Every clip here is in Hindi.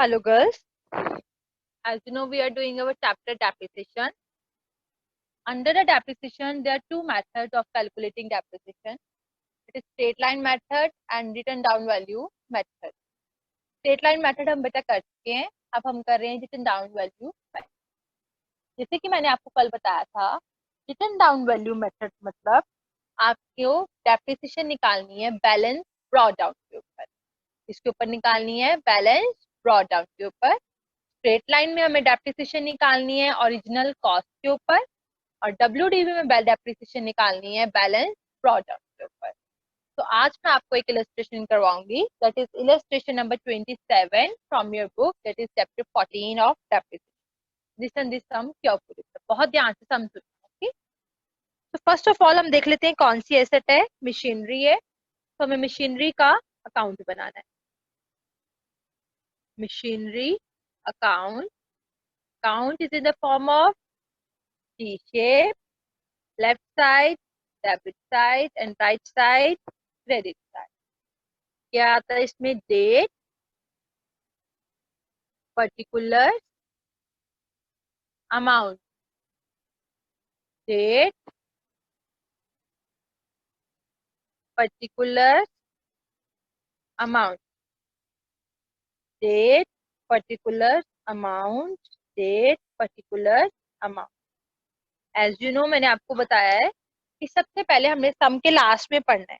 Hello girls, as you know we are doing our chapter depreciation. Under the depreciation there are two methods of calculating depreciation. It is straight line method and written down value method. Straight line method हम बेटा कर चुके हैं, अब हम कर रहे हैं written down value method. जैसे कि मैंने आपको कल बताया था, written down value method मतलब आपको depreciation निकालनी है बैलेंस ब्रॉट डाउन के ऊपर. इसके ऊपर निकालनी है बैलेंस ब्रॉट डाउन के ऊपर. स्ट्रेट लाइन में हमें डेप्रिसिएशन निकालनी है ओरिजिनल कॉस्ट के ऊपर और WDV में डेप्रिसिएशन निकालनी है बैलेंस ब्रॉट डाउन के ऊपर. तो आज मैं आपको एक इलस्ट्रेशन करवाऊंगी, that is illustration number 27 from your book, that is chapter 14 of depreciation. Listen this sum carefully, बहुत ध्यान से समझो. ओके, तो फर्स्ट ऑफ ऑल हम देख लेते हैं कौन सी एसेट है. मशीनरी है, तो हमें मशीनरी का अकाउंट बनाना है. Machinery account is in the form of T shape, left side debit side and right side credit side. क्या आता है इसमें? Date, particular amount. Date, particular amount. Date, particular amount. Date, particular amount. As you know मैंने आपको बताया है कि सबसे पहले हमने सम के लास्ट में पढ़ना है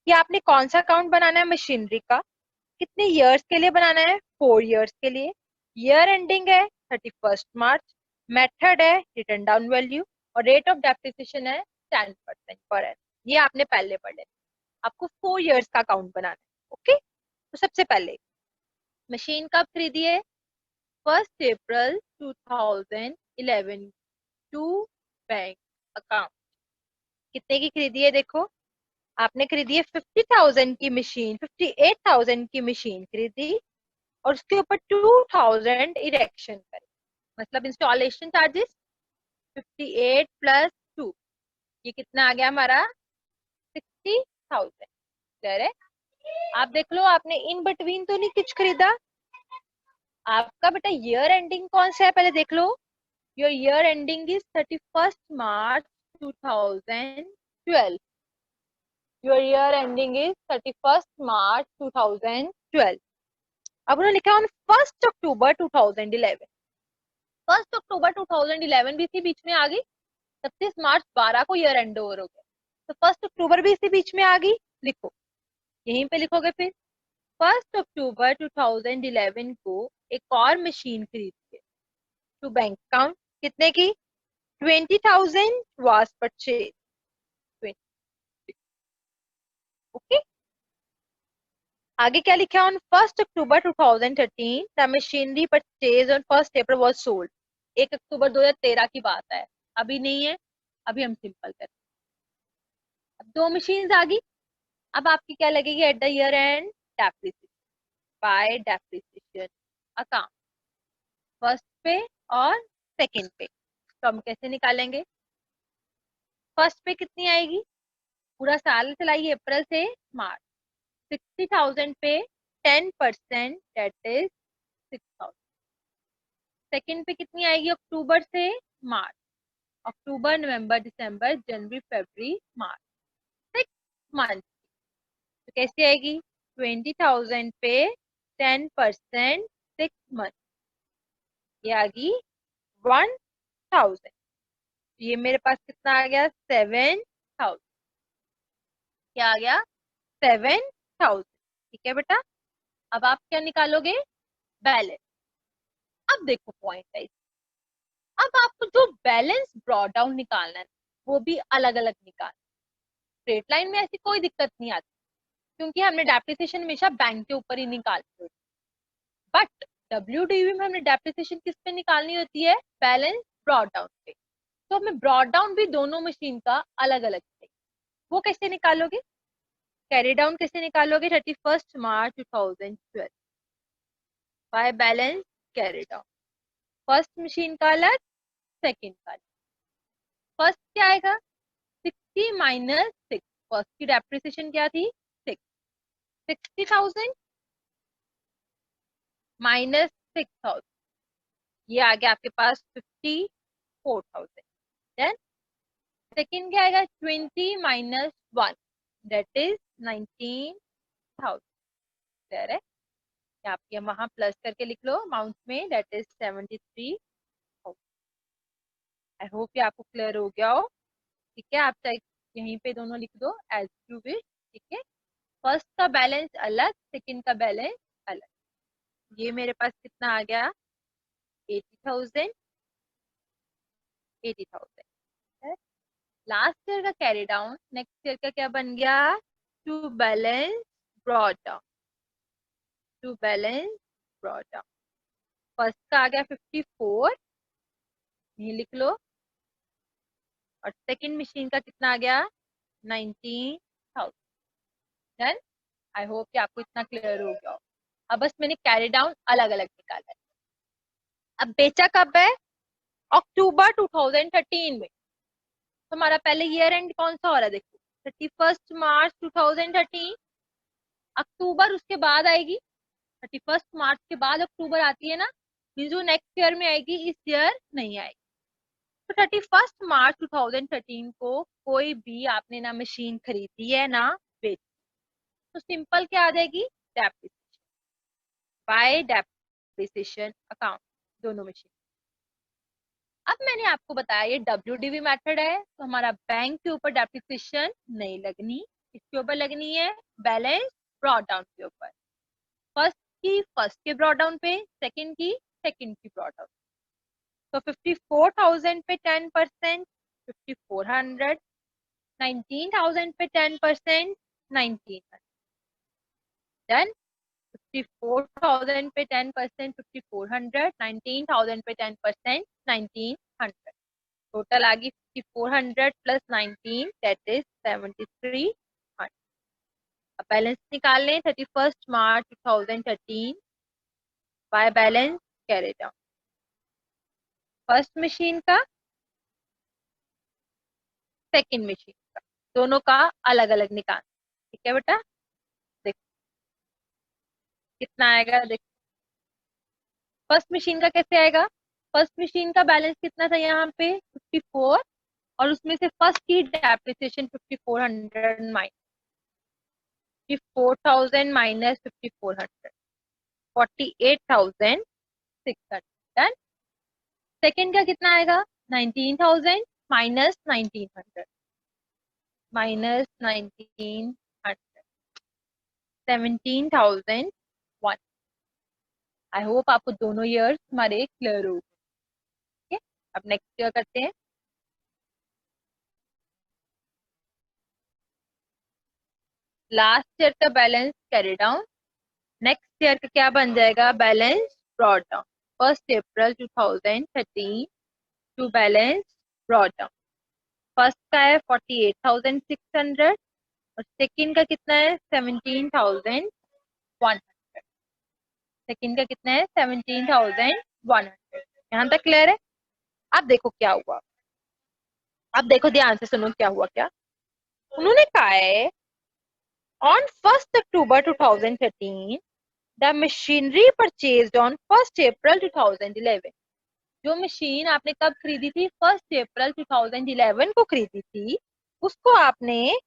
कि आपने कौन सा अकाउंट बनाना है मशीनरी का, कितने इयर्स के लिए बनाना है. 4 इयर्स के लिए. ईयर एंडिंग है 31 मार्च. मेथड है रिटर्न डाउन वैल्यू और रेट ऑफ डेप्रिसिएशन है 10% पर एनम. ये आपने पहले पढ़े. आपको 4 इयर्स का अकाउंट बनाना है. ओके, तो सबसे पहले मशीन कब खरीदी है? 1 अप्रैल 2011 टू बैंक अकाउंट. कितने की खरीदी है? देखो, आपने खरीदी है 50,000 की मशीन, 58,000 की मशीन खरीदी और उसके ऊपर 2,000 इरेक्शन करे, मतलब इंस्टॉलेशन चार्जेस 58 प्लस 2, ये कितना आ गया हमारा? 60,000. क्लियर है? आप देख लो, आपने इन बिटवीन तो नहीं कुछ खरीदा. आपका बेटा ईयर एंडिंग कौन सा है पहले देख लो. Your year ending is 31 March 2012. Your year ending is 31 March 2012. अब उन्होंने लिखा ऑन 1 अक्टूबर 2011. 1 अक्टूबर 2011 भी इसी बीच में आ गई. 31 मार्च 12 को ईयर एंड ओवर हो गया, तो 1 अक्टूबर भी इसी बीच में आ गई. लिखो, यहीं पे लिखोगे फिर. 1 अक्टूबर 2011 को एक और मशीन खरीदी है टू बैंक अकाउंट. कितने की? 20,000 वाज परचेज. ओके, आगे क्या लिखा? On 1 October 2013 the machinery purchase on 1 April was sold. 1 अक्टूबर 2013 की बात है, अभी नहीं है. अभी हम सिंपल करते हैं. अब 2 मशीन आ गई. अब आपकी क्या लगेगी at the year and? Depreciation bye depreciation account, first पे और सेकंड पे. तो हम कैसे निकालेंगे? फर्स्ट पे कितनी आएगी? पूरा साल चलाइए अप्रैल से मार्च. 60,000 पे 10% दैट इज 6,000. सेकंड पे कितनी आएगी? अक्टूबर से मार्च. अक्टूबर, नवंबर, दिसंबर, जनवरी, फरवरी, मार्च, 6 मंथ. तो कैसे आएगी? 20,000 पे 10% 6 मंथ, ये आ गई 1,000. ये मेरे पास कितना आ गया? 7,000. क्या आ गया? 7,000. ठीक है बेटा, अब आप क्या निकालोगे? बैलेंस. अब देखो पॉइंट है, अब आपको जो बैलेंस ब्रॉट डाउन निकालना है वो भी अलग अलग निकालना. स्ट्रेट लाइन में ऐसी कोई दिक्कत नहीं आती क्योंकि हमने डेप्रिसिएशन हमेशा बैंक के ऊपर ही निकालते हैं. बट WDV में हमने डेप्रिसिएशन किस पे निकालनी होती है? बैलेंस ब्रॉट डाउन पे. तो हमें ब्रॉट डाउन भी दोनों मशीन का अलग अलग चाहिए. वो कैसे निकालोगे? कैरी डाउन कैसे निकालोगे? 31 March 2012 by balance carry down. First machine का अलग, सेकंड का अलग. फर्स्ट क्या आएगा? 60 माइनस 6. फर्स्ट की डेप्रिसिएशन क्या थी? 6. 60,000 -6000, ये आ गया आपके पास 54,000। देन सेकेंड क्या आएगा, 20 - 1, दैट इज 19,000। क्लियर है? आप ये वहां प्लस करके लिख लो अमाउंट में, दैट इज 73,000। आई होप ये आपको क्लियर हो गया हो। ठीक है, आप चाहे यहीं पे दोनों लिख दो एज यू विश। ठीक है, फर्स्ट का बैलेंस अलग, सेकंड का बैलेंस अलग। ये मेरे पास कितना आ गया, 80,000, 80,000। लास्ट ईयर का कैरी डाउन नेक्स्ट ईयर का क्या बन गया, to balance brought down, to balance brought down. First का आ गया 54, ये लिख लो, और सेकंड मशीन का कितना आ गया, 19,000। डन। आई होप कि आपको इतना क्लियर हो गया हो। अब बस मैंने कैरी डाउन अलग अलग निकाला है। अब बेचा कब है, अक्टूबर 2013 में। तो हमारा पहले ईयर एंड कौन सा हो रहा है, देखो 31 मार्च 2013। अक्टूबर उसके बाद आएगी, 31 मार्च के बाद अक्टूबर आती है ना, जो नेक्स्ट ईयर में आएगी, इस ईयर नहीं आएगी। तो 31 मार्च 2013 को कोई भी आपने ना मशीन खरीदी है ना बेची, तो सिंपल क्या आ जाएगी, डेप्रिसिएशन, बाय डेप्रिसिएशन अकाउंट, दोनों मशीन। अब मैंने आपको बताया ये WDV मेथड है, तो हमारा बैंक के ऊपर डेप्रिसिएशन नहीं लगनी, इसके ऊपर लगनी है बैलेंस ब्रॉट डाउन के ऊपर। फर्स्ट के ब्रॉट डाउन पे, सेकंड की सेकंड की ब्रॉट डाउन। तो 54,000 पे 10%, 5400, 19,000 पे 10%, 1900। डन। 54,000 पे 10%, 5400, 19,000 पे 10%, 1900। टोटल आ गई 5400 प्लस 19, दैट इज 7300। अब बैलेंस निकाल लें 31 मार्च 2013 by balance carry down. First machine का, सेकंड मशीन का, दोनों का अलग अलग निकाल। ठीक है बेटा, देखो कितना आएगा, देखो फर्स्ट मशीन का कैसे आएगा। फर्स्ट मशीन का बैलेंस कितना था यहाँ पे, 54, और उसमें से फर्स्ट की depreciation 5400 minus 54,000 minus 5400, 48,600। Done. Second का कितना आएगा, 19,000 माइनस 1900, माइनस 1900, 17,001। आई होप आपको दोनों ईयर्स हमारे क्लियर हो गए। ठीक है, अब नेक्स्ट ईयर करते हैं। लास्ट ईयर का balance carry down, next year का क्या बन जाएगा, balance brought down. 1 April 2013 to balance brought down. First का है 48,600, और सेकंड का कितना है 17,100। सेकंड का कितना है 17,100। यहाँ तक क्लियर है। अब देखो क्या हुआ, अब देखो ध्यान से सुनो क्या हुआ। क्या उन्होंने कहा है, on 1 October 2013 the machinery purchased on 1 अप्रैल 2011। जो मशीन आपने कब खरीदी थी, 1 अप्रैल 2011 को खरीदी थी, उसको आपने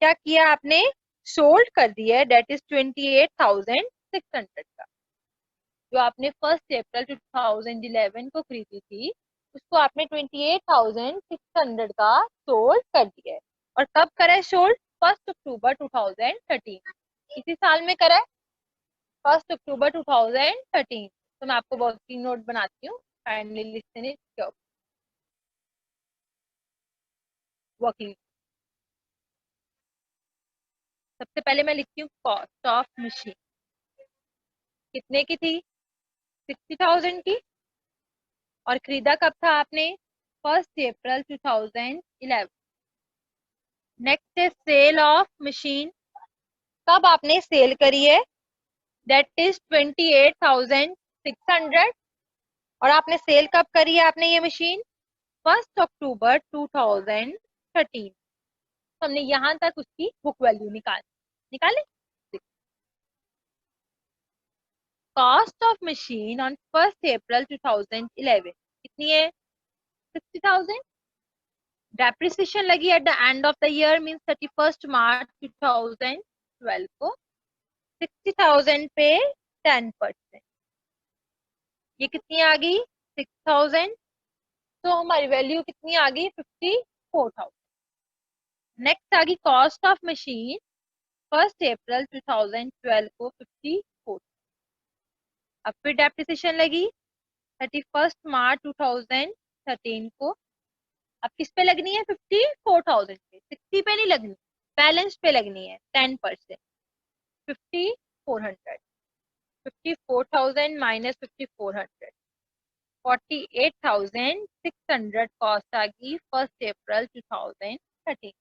क्या किया, आपने सोल्ड कर दिया है, डेट इज 28,600 का। जो आपने 1 अप्रैल 2011 को खरीदी थी, उसको आपने 28,600 का सोल्ड कर दिया है। और कब करा है सोल्ड, 1 अक्टूबर 2013, इसी साल में करा है, 1 अक्टूबर 2013। तो मैं आपको वर्किंग नोट बनाती हूँ, काइंडली लिसन इट। वर्किंग, सबसे पहले मैं लिखती हूँ कॉस्ट ऑफ मशीन, कितने की थी, 60,000 की, और खरीदा कब था आपने, 1 अप्रैल 2011। नेक्स्ट है सेल ऑफ मशीन, कब आपने सेल करी है, दैट इज 28,600। और आपने सेल कब करी है आपने ये मशीन, 1 अक्टूबर 2013। तो हमने यहां तक उसकी बुक वैल्यू निकाली। Cost of machine on 1st April 2011 कितनी है? 60,000। डेप्रिसिएशन लगी at the end of the year means 31st March 2012 को 60,000 पे 10%, ये कितनी आ गई? 6,000। तो हमारी वैल्यू कितनी आ गई? 54,000। नेक्स्ट आ गई cost of machine 1st April 2012 को 54। अब फिर डेप्रिसिएशन लगी 31st March 2013 को। अब किस पे लगनी है? 54,000 पे, 60 पे नहीं लगनी, बैलेंस पे लगनी है 10%, 5400। 54,000 माइनस 5400, 48,600 कॉस्ट आ गई 1st April 2013।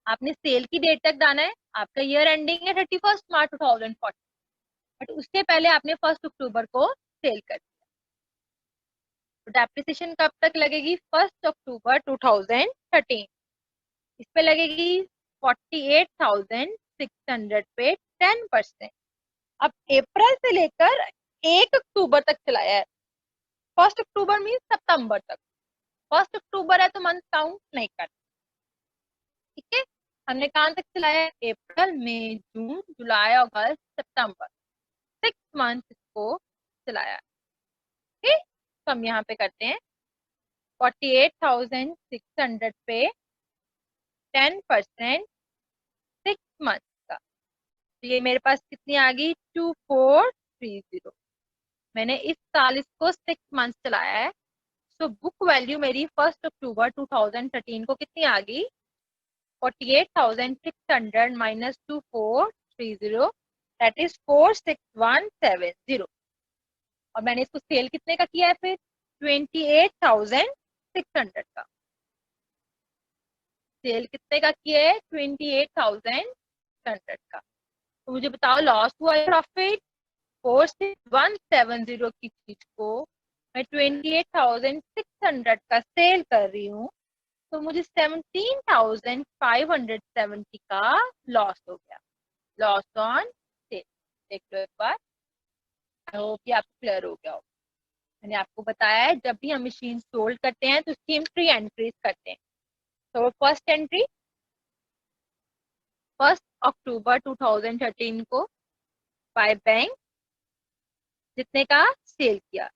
आपने सेल की डेट तक जाना है, आपका ईयर एंडिंग है 31st March 2014, बट उससे पहले आपने 1st अक्टूबर को सेल कर दिया। तो डेप्रिसिएशन कब तक लगेगी? 1st October 2013। इस पे लगेगी 48,600 पे 10%। अब अप्रैल से लेकर 1 अक्टूबर तक चलाया है। 1st अक्टूबर मीन सितंबर तक। 1st अक्टूबर है तो मंथ काउंट नहीं करते, ठीक है। हमने कहां तक चलाया है? अप्रैल, मई, जून, जुलाई, अगस्त, सितंबर, 6 मंथ इसको चलाया है, ठीक। तो हम यहाँ पे करते हैं 48,600 पे 10% 6 मंथ का। तो ये मेरे पास कितनी आ गई? 2430। मैंने इस साल इसको 6 मंथ चलाया है। सो बुक वैल्यू मेरी 1st अक्टूबर 2013 को कितनी आ गई? 48,600 माइनस 2430, दैट इज 46,170। और मैंने इसको सेल कितने का किया है? फिर 28,600 का सेल कितने का किया है? 28,600 का। तो मुझे बताओ लॉस हुआ है प्रॉफिट? 46,170 की चीज को मैं 28,600 का सेल कर रही हूँ, तो मुझे 17,570 का लॉस हो गया। Loss on sale. देख लो एक बार, आई होप कि आपको क्लियर हो गया हो। मैंने आपको बताया है जब भी हम मशीन सोल्ड करते हैं तो उसकी हम 3 एंट्रीज करते हैं। तो फर्स्ट एंट्री 1st October 2013 को बाय बैंक जितने का सेल किया,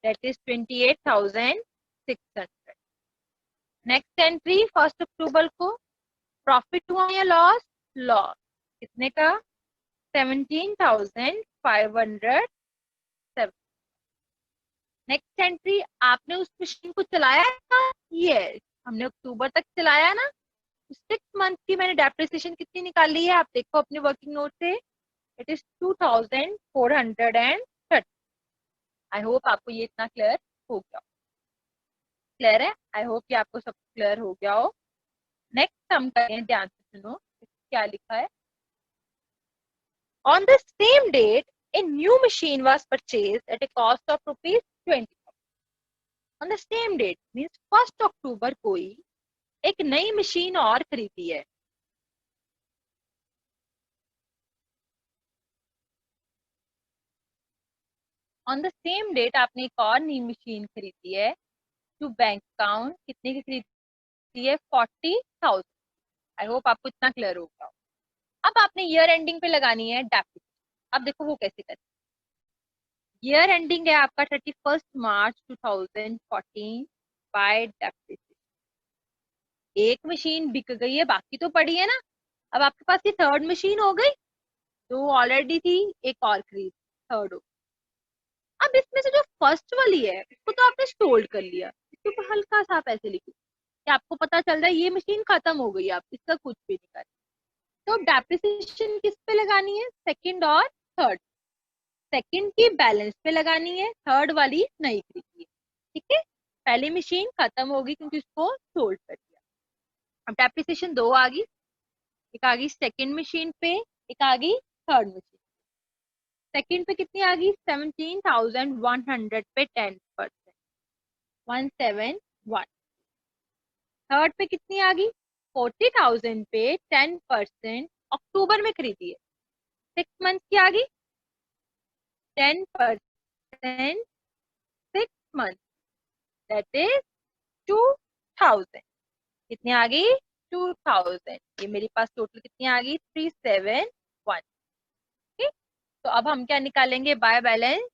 that is 28,600। Next entry 1st अक्टूबर को प्रॉफिट हुआ या लॉस? लॉस कितने का? 17,507। नेक्स्ट एंट्री आपने उस मशीन को चलाया था? यस, हमने अक्टूबर तक चलाया ना। 6 मंथ की मैंने डेप्रिसिएशन कितनी निकाली है? आप देखो अपने वर्किंग नोट से, इट इज 2,430। आई होप आपको ये इतना क्लियर हो गया। क्लियर है? आई होप कि आपको सब क्लियर हो गया हो। नेक्स्ट हम करें, ध्यान से सुनो क्या लिखा है। On the same date, a new machine was purchased at a cost of rupees 20,000. On the same date means 1st अक्टूबर को ही एक नई मशीन और खरीदी है। ऑन द सेम डेट आपने एक और नई मशीन खरीदी है। टू बैंक अकाउंट कितने की खरीदी है? 40,000। आई होप आपको इतना क्लियर हो गया। अब आपने ईयर एंडिंग पे लगानी है डेप्रिसिएशन। अब देखो वो कैसे करते हैं। ईयर एंडिंग है आपका 31st March 2014 बाय डेप्रिसिएशन। एक मशीन बिक गई है, बाकी तो पड़ी है ना। अब आपके पास ये थर्ड मशीन हो गई, जो ऑलरेडी थी, एक और खरीद, थर्ड हो। अब इसमें से जो फर्स्ट वाली है उसको तो आपने सोल्ड कर लिया, इसके ऊपर हल्का सा आप ऐसे लिखो कि आपको पता चल रहा है ये मशीन खत्म हो गई, आप इसका कुछ भी नहीं कर। तो डेप्रिसिएशन किस पे लगानी है? सेकंड और थर्ड। सेकंड की बैलेंस पे लगानी है, थर्ड वाली नहीं खरीदी है, ठीक है। पहली मशीन खत्म होगी क्योंकि उसको सोल्ड कर दिया। अब डेप्रिसिएशन 2 आ गई, एक आ गई सेकंड मशीन पे, एक आ गई थर्ड मशीन। सेकंड पे कितनी आ गई? 17,100 पे 10%, 171। थर्ड पे कितनी आ गई? 40,000 पे 10%, अक्टूबर में खरीदी है, 6 मंथ की आ गई। 10% 6 months, that is 2000. कितनी आ गई? 2000. ये मेरे पास टोटल कितनी आ गई? 371. ठीक, तो अब हम क्या निकालेंगे? By balance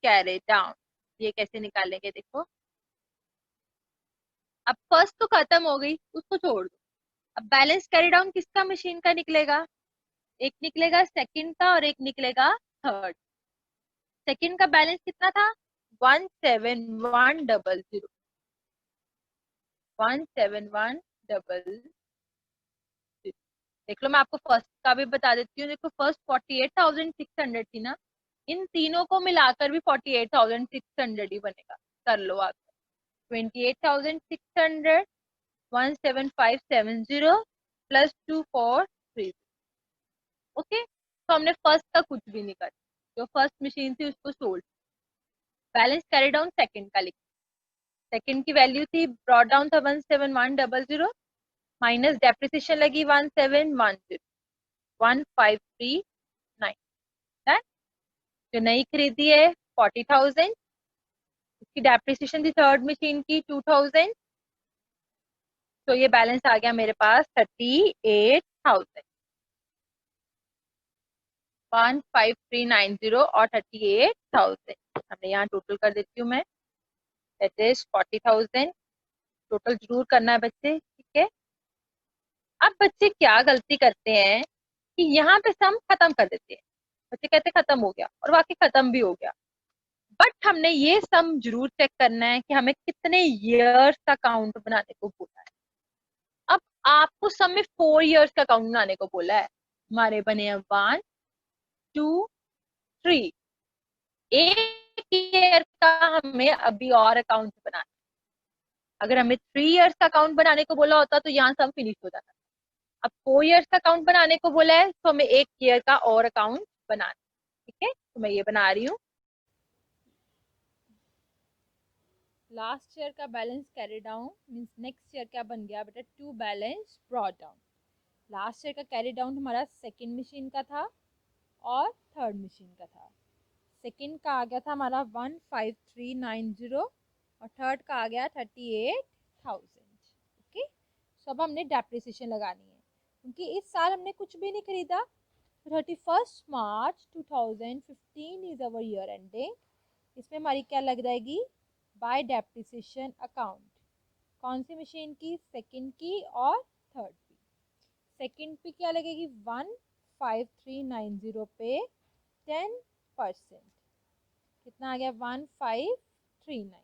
carry down. ये कैसे निकालेंगे देखो. अब फर्स्ट तो खत्म हो गई, उसको छोड़ दो. अब बैलेंस कैरी डाउन किसका मशीन का निकलेगा? एक निकलेगा सेकंड का और एक निकलेगा थर्ड. सेकंड का बैलेंस कितना था? 17100. 17100. देख लो, मैं आपको फर्स्ट का भी बता देती हूँ. देखो, फर्स्ट 48,600 थी ना. इन तीनों को मिलाकर भी 48,600 ही बनेगा. कर लो आप. 28,600, 17570 प्लस 2430. ओके, तो हमने फर्स्ट का कुछ भी नहीं कर. जो फर्स्ट मशीन थी उसको sold. Balance carry down second का लिखा. सेकंड की वैल्यू थी, ब्रॉट डाउन था 17100, माइनस डेप्रिसिएशन लगी 1710, 1539. जो नई खरीदी है 40,000, उसकी डेप्रिसिएशन थी थर्ड मशीन की 2000. तो ये बैलेंस आ गया मेरे पास 38,000. 15390 और 38,000. हमने यहाँ टोटल कर देती हूँ मैं. That is 40,000. टोटल जरूर करना है बच्चे, ठीक है. अब बच्चे क्या गलती करते हैं कि यहाँ पे सम खत्म कर देते हैं. बच्चे कहते खत्म हो गया, और वाकई खत्म भी हो गया. बट हमने ये सम जरूर चेक करना है कि हमें कितने ईयर्स का काउंट बनाने को बोला है. अब आपको सम में 4 ईयर्स का काउंट बनाने को बोला है. हमारे बने हैं 1 2 3. एक ईयर का हमें अभी और अकाउंट बनाना. अगर हमें 3 ईयर्स का अकाउंट बनाने को बोला होता तो यहाँ सम फिनिश हो जाता. अब 4 ईयर्स का अकाउंट बनाने को बोला है, तो हमें एक ईयर का और अकाउंट बनाना. ठीक है, तो मैं ये बना रही हूँ. लास्ट ईयर का balance carry down means next year क्या बन गया बेटा? To balance brought down. Last year का कैरी डाउन हमारा सेकंड मशीन का था और थर्ड मशीन का था. सेकंड का आ गया था हमारा 15390 और थर्ड का आ गया 38,000. ओके, सो अब हमने डेप्रिसिएशन लगानी है क्योंकि इस साल हमने कुछ भी नहीं खरीदा. 31 मार्च 2015 इज अवर ईयर एंडिंग. इसमें हमारी क्या लग जाएगी? Bye depreciation account. कौन सी मशीन की? सेकंड की और थर्ड की. सेकंड पे क्या लगेगी? 15390 पे 10%. कितना आ गया? 1539.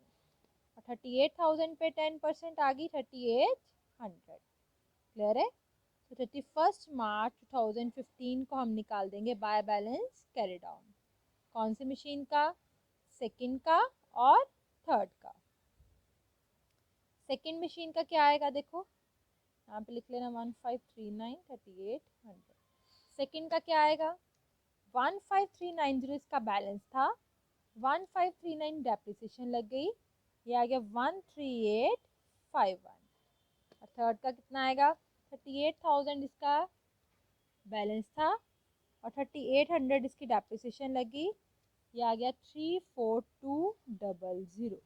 और 38,000 पे 10% आ गई 3800. क्लियर है? तो 31 मार्च 2015 को हम निकाल देंगे बाय बैलेंस कैरी डाउन. कौन सी मशीन का? सेकंड का और थर्ड का. सेकंड मशीन का क्या आएगा देखो, यहाँ पे लिख लेना 1539 3800. सेकंड का क्या आएगा? 15390 इसका बैलेंस था. 1539 डेप्रिसिएशन लग गई, ये आ गया 13851. और थर्ड का कितना आएगा? 38,000 इसका बैलेंस था और 3800 इसकी डेप्रिसिएशन लगी, ये आ गया 34200.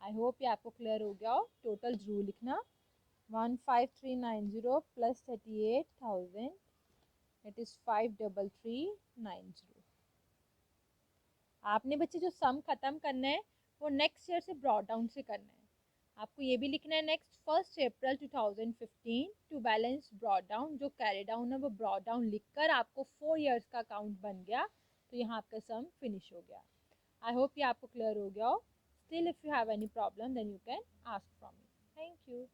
आई होप ये आपको क्लियर हो गया हो. टोटल जरूर लिखना. 15390 प्लस 38,000 इट इज 53390. आपने बच्चे जो सम खत्म करना है वो नेक्स्ट ईयर से ब्रॉट डाउन से करना है. आपको ये भी लिखना है next 1 April 2015 to balance brought down. जो कैरी डाउन है वो ब्रॉट डाउन लिखकर आपको 4 ईयर्स का अकाउंट बन गया, तो यहाँ आपका सम फिनिश हो गया. आई होप ये आपको क्लियर हो गया हो. Still, if you have any problem, then you can ask from me. Thank you.